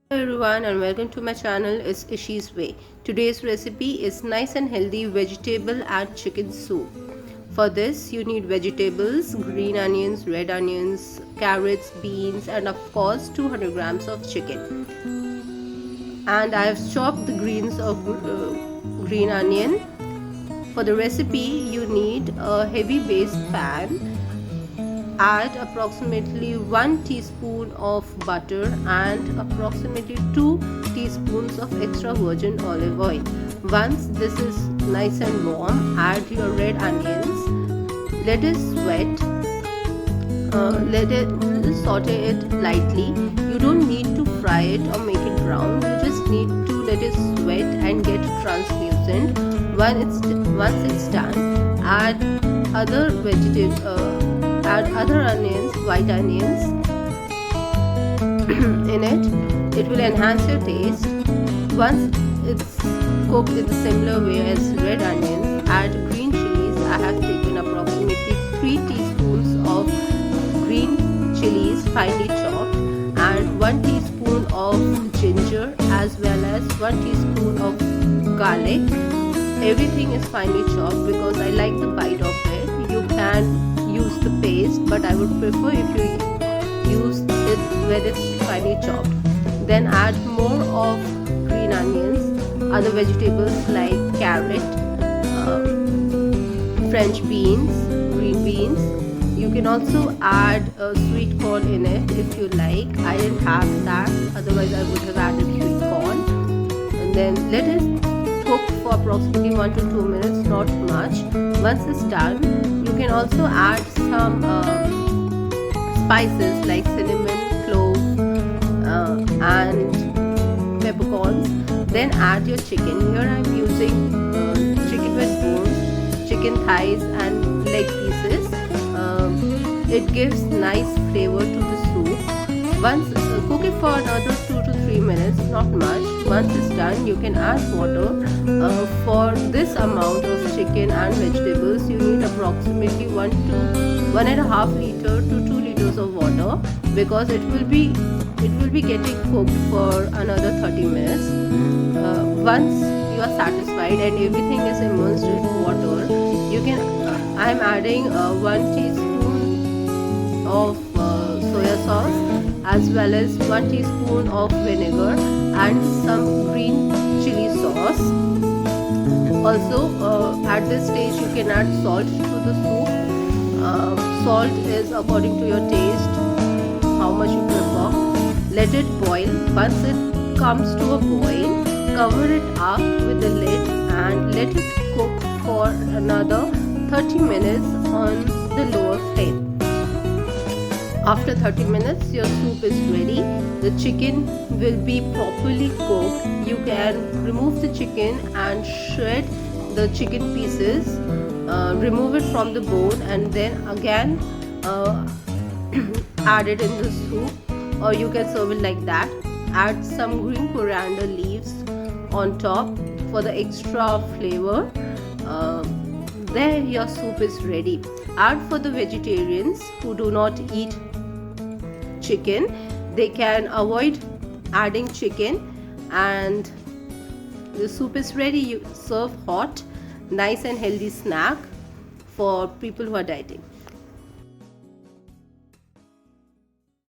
Hello everyone and welcome to my channel. It's Ishi'sWay. Today's recipe is nice and healthy vegetable and chicken soup. For this you need vegetables, green onions, red onions, carrots, beans and of course 200 grams of chicken. And I have chopped the greens of green onion. For the recipe you need a heavy base pan. Add approximately 1 teaspoon of butter and approximately 2 teaspoons of extra virgin olive oil. Once this is nice and warm, add your red onions. Let it sweat. Let it saute it lightly. You don't need to fry it or make it brown. You just need to let it sweat and get translucent. Once it's done, add other vegetables. Add other onions, white onions in it. It will enhance your taste. Once it's cooked in the similar way as red onions, add green chilies. I have taken approximately 3 teaspoons of green chilies finely chopped and 1 teaspoon of ginger as well as 1 teaspoon of garlic. Everything is finely chopped because I like the bite of it. You can use the paste, but I would prefer if you use it when it's finely chopped. Then add more of green onions, other vegetables like carrot, French beans, green beans. You can also add sweet corn in it if you like. I didn't have that, otherwise I would have added sweet corn. And then let it cook for approximately 1 to 2 minutes, not much. Once it's done, you can also add some spices like cinnamon, clove and peppercorns. Then add your chicken. Here I am using chicken with bones, chicken thighs and leg pieces. It gives nice flavor to the soup. Once cook it for another 2 to 3 minutes, not much. Once it's done, you can add water. For this amount of chicken and vegetables, you need approximately 1 to 1.5 liter to 2 liters of water because it will be getting cooked for another 30 minutes. Once you are satisfied and everything is immersed in water, you can. I am adding 1 teaspoon of soya sauce as well as 1 teaspoon of vinegar and some green chili sauce. Also at this stage you can add salt to the soup. Salt is according to your taste, how much you prefer. Let it boil. Once it comes to a boil, cover it up with the lid and let it cook for another 30 minutes on the lower flame. After 30 minutes, your soup is ready. The chicken will be properly cooked. You can remove the chicken and shred the chicken pieces, remove it from the bone and then again add it in the soup, or you can serve it like that. Add some green coriander leaves on top for the extra flavor. There your soup is ready. Add for the vegetarians who do not eat chicken, they can avoid adding chicken and the soup is ready. You serve hot, nice and healthy snack for people who are dieting.